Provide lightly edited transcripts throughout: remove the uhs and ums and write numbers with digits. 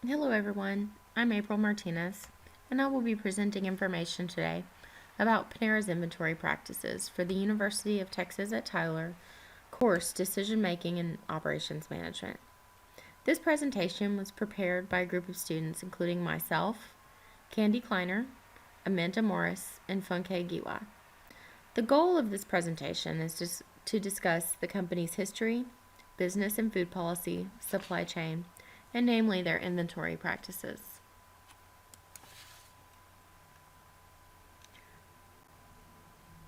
Hello everyone, I'm April Martinez, and I will be presenting information today about Panera's inventory practices for the University of Texas at Tyler course Decision Making and Operations Management. This presentation was prepared by a group of students including myself, Candy Kleiner, Amanda Morris, and Funke Giwa. The goal of this presentation is to discuss the company's history, business and food policy, supply chain, and namely their inventory practices.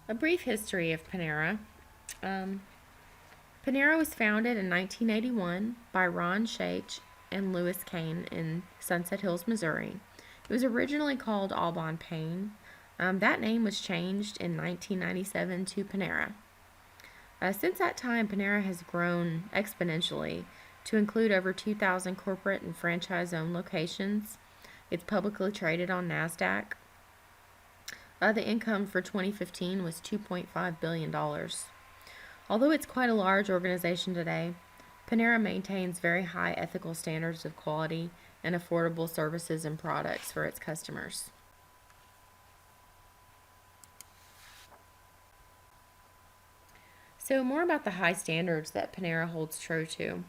A brief history of Panera. Panera was founded in 1981 by Ron Shaich and Louis Kane in Sunset Hills, Missouri. It was originally called Au Bon Pain. That name was changed in 1997 to Panera. Since that time, Panera has grown exponentially to include over 2,000 corporate and franchise-owned locations. It's publicly traded on NASDAQ. The income for 2015 was $2.5 billion. Although it's quite a large organization today, Panera maintains very high ethical standards of quality and affordable services and products for its customers. So, more about the high standards that Panera holds true to.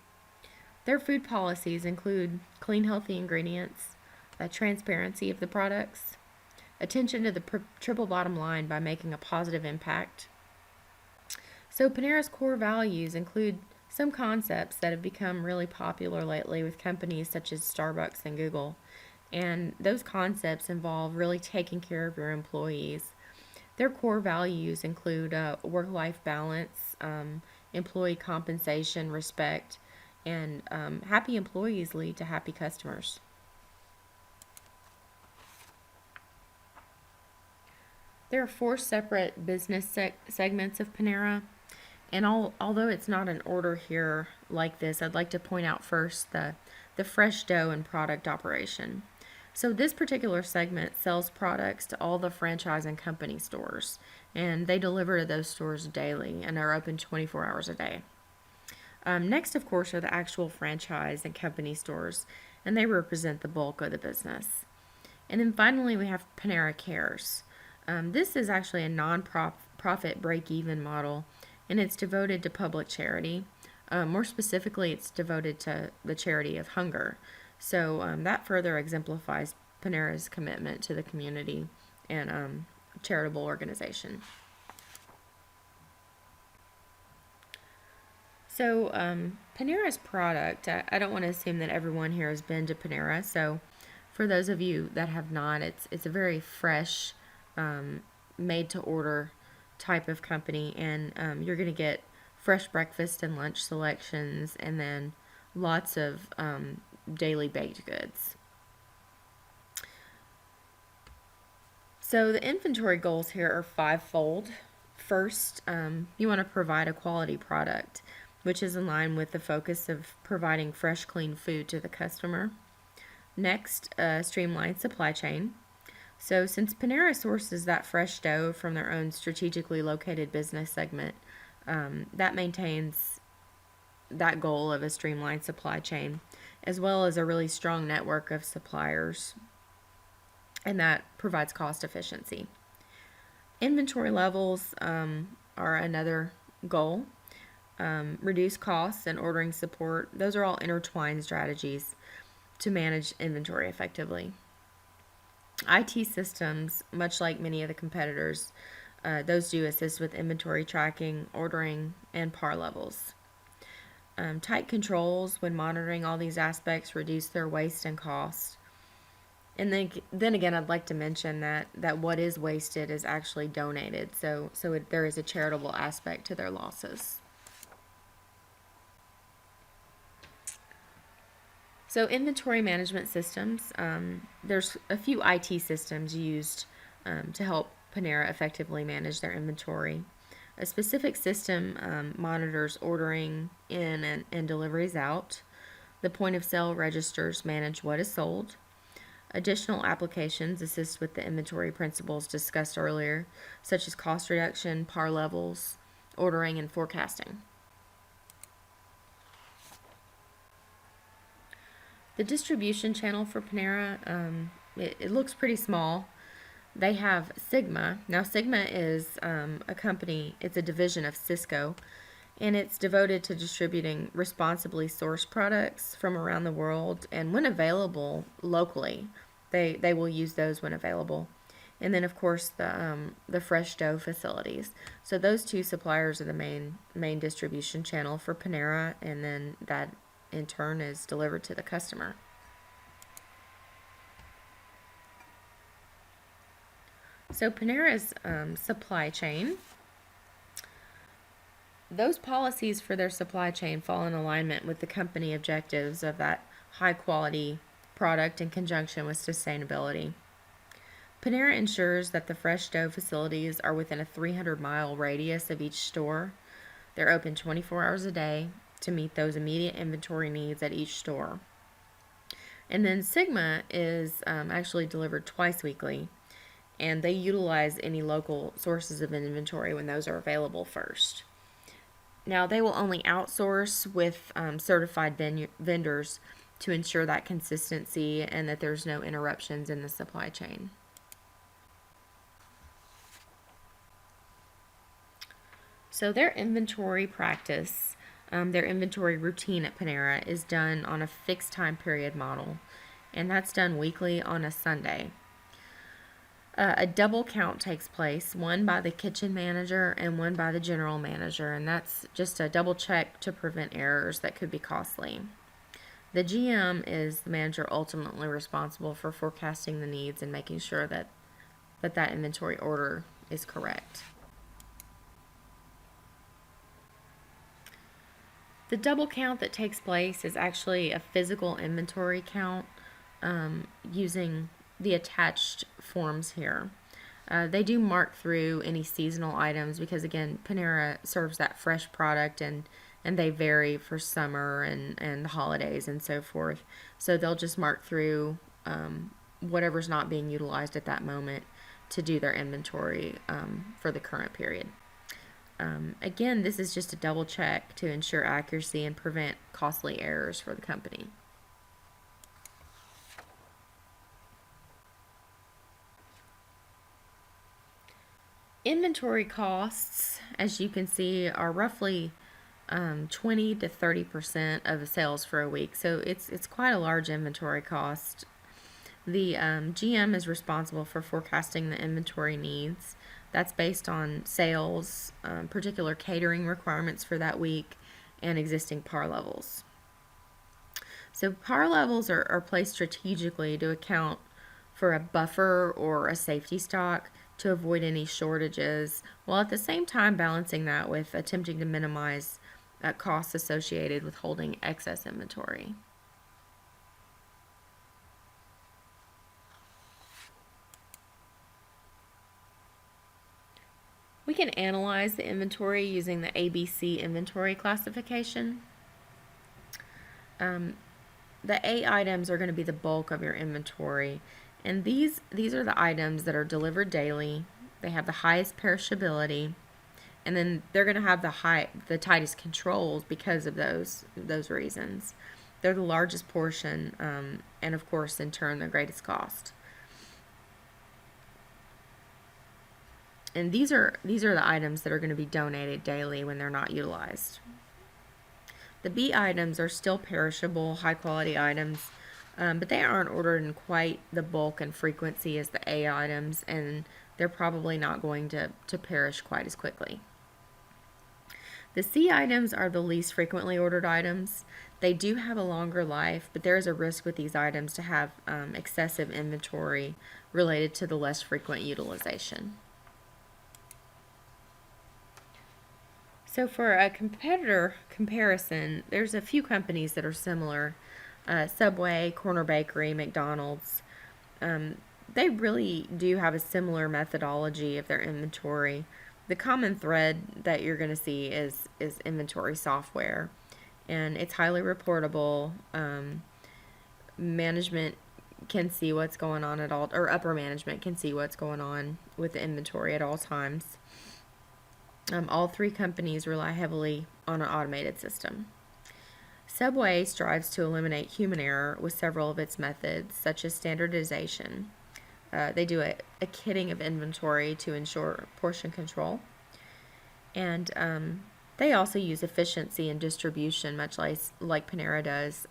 Their food policies include clean, healthy ingredients, transparency of the products, attention to the triple bottom line by making a positive impact. So Panera's core values include some concepts that have become really popular lately with companies such as Starbucks and Google. And those concepts involve really taking care of your employees. Their core values include work-life balance, employee compensation, respect, and happy employees lead to happy customers. There are 4 separate business segments of Panera, and although it's not an order here like this, I'd like to point out first the fresh dough and product operation. So this particular segment sells products to all the franchise and company stores, and they deliver to those stores daily and are open 24 hours a day. Next, of course, are the actual franchise and company stores, and they represent the bulk of the business. And then finally, we have Panera Cares. This is actually a non-profit break-even model, and it's devoted to public charity. More specifically, it's devoted to the charity of hunger. So that further exemplifies Panera's commitment to the community and charitable organization. So Panera's product, I don't want to assume that everyone here has been to Panera. So for those of you that have not, it's a very fresh, made-to-order type of company, and you're going to get fresh breakfast and lunch selections, and then lots of daily baked goods. So the inventory goals here are 5-fold. First, you want to provide a quality product, which is in line with the focus of providing fresh, clean food to the customer. Next, streamlined supply chain. So since Panera sources that fresh dough from their own strategically located business segment, that maintains that goal of a streamlined supply chain, as well as a really strong network of suppliers, and that provides cost efficiency. Inventory levels are another goal. Reduce costs and ordering support. Those are all intertwined strategies to manage inventory effectively. IT systems, much like many of the competitors, those do assist with inventory tracking, ordering, and par levels. Tight controls when monitoring all these aspects reduce their waste and cost. And then again, I'd like to mention that what is wasted is actually donated, so there is a charitable aspect to their losses. So inventory management systems, there's a few IT systems used to help Panera effectively manage their inventory. A specific system monitors ordering in and deliveries out. The point of sale registers manage what is sold. Additional applications assist with the inventory principles discussed earlier, such as cost reduction, par levels, ordering, and forecasting. The distribution channel for Panera, it looks pretty small. They have Sigma. Now, Sigma is a company, it's a division of Cisco, and it's devoted to distributing responsibly sourced products from around the world, and when available locally, they will use those when available. And then, of course, the fresh dough facilities. So those two suppliers are the main distribution channel for Panera, and then that in turn is delivered to the customer. So Panera's supply chain, those policies for their supply chain fall in alignment with the company objectives of that high quality product in conjunction with sustainability. Panera ensures that the fresh dough facilities are within a 300-mile radius of each store. They're open 24 hours a day to meet those immediate inventory needs at each store. And then Sigma is actually delivered twice weekly, and they utilize any local sources of inventory when those are available first. Now, they will only outsource with certified vendors to ensure that consistency and that there's no interruptions in the supply chain. So their inventory practice, their inventory routine at Panera is done on a fixed time period model, and that's done weekly on a Sunday. A double count takes place, one by the kitchen manager and one by the general manager, and that's just a double check to prevent errors that could be costly. The GM is the manager ultimately responsible for forecasting the needs and making sure that inventory order is correct. The double count that takes place is actually a physical inventory count using the attached forms here. They do mark through any seasonal items because, again, Panera serves that fresh product and they vary for summer and the holidays and so forth. So they'll just mark through whatever's not being utilized at that moment to do their inventory for the current period. Again, this is just a double check to ensure accuracy and prevent costly errors for the company. Inventory costs, as you can see, are roughly 20 to 30% of the sales for a week. So it's quite a large inventory cost. The GM is responsible for forecasting the inventory needs. That's based on sales, particular catering requirements for that week, and existing par levels. So par levels are placed strategically to account for a buffer or a safety stock to avoid any shortages, while at the same time balancing that with attempting to minimize costs associated with holding excess inventory. We can analyze the inventory using the ABC inventory classification. The A items are going to be the bulk of your inventory, and these are the items that are delivered daily. They have the highest perishability, and then they're going to have the tightest controls because of those reasons. They're the largest portion, and of course, in turn, the greatest cost. And these are the items that are going to be donated daily when they're not utilized. The B items are still perishable, high quality items, but they aren't ordered in quite the bulk and frequency as the A items, and they're probably not going to perish quite as quickly. The C items are the least frequently ordered items. They do have a longer life, but there is a risk with these items to have excessive inventory related to the less frequent utilization. So for a competitor comparison, there's a few companies that are similar. Subway, Corner Bakery, McDonald's. They really do have a similar methodology of their inventory. The common thread that you're going to see is inventory software, and it's highly reportable. Management can see what's going on at all, or upper management can see what's going on with the inventory at all times. All three companies rely heavily on an automated system. Subway strives to eliminate human error with several of its methods, such as standardization. They do a kitting of inventory to ensure portion control. And they also use efficiency in distribution, much like Panera does,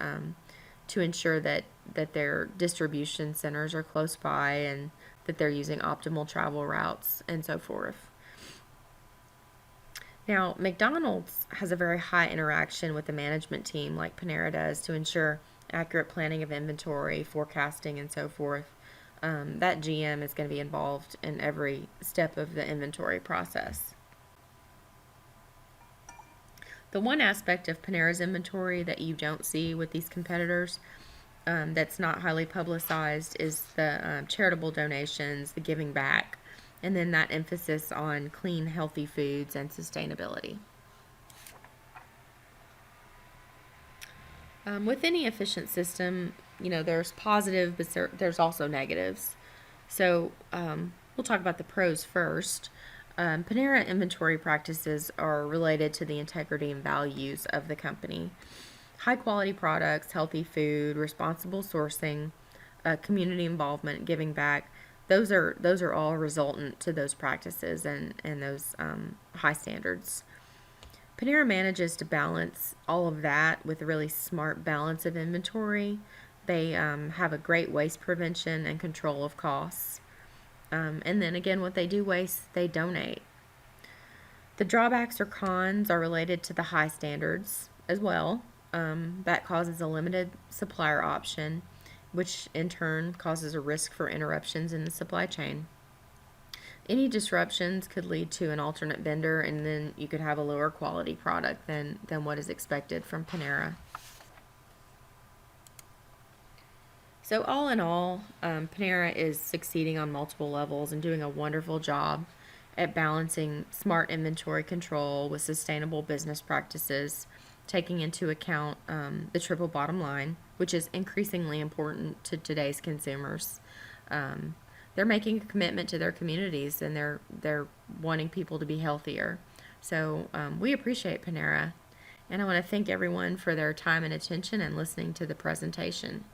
to ensure that their distribution centers are close by and that they're using optimal travel routes and so forth. Now, McDonald's has a very high interaction with the management team, like Panera does, to ensure accurate planning of inventory, forecasting, and so forth. That GM is going to be involved in every step of the inventory process. The one aspect of Panera's inventory that you don't see with these competitors that's not highly publicized is the charitable donations, the giving back, and then that emphasis on clean, healthy foods and sustainability. With any efficient system, there's positive, but there's also negatives. So we'll talk about the pros first. Panera inventory practices are related to the integrity and values of the company. High quality products, healthy food, responsible sourcing, community involvement, giving back. Those are all resultant to those practices and those high standards. Panera manages to balance all of that with a really smart balance of inventory. They have a great waste prevention and control of costs. And then again, what they do waste, they donate. The drawbacks or cons are related to the high standards as well. That causes a limited supplier option, which in turn causes a risk for interruptions in the supply chain. Any disruptions could lead to an alternate vendor, and then you could have a lower quality product than what is expected from Panera. So all in all, Panera is succeeding on multiple levels and doing a wonderful job at balancing smart inventory control with sustainable business practices, taking into account the triple bottom line, which is increasingly important to today's consumers. They're making a commitment to their communities, and they're wanting people to be healthier. So we appreciate Panera, and I want to thank everyone for their time and attention and listening to the presentation.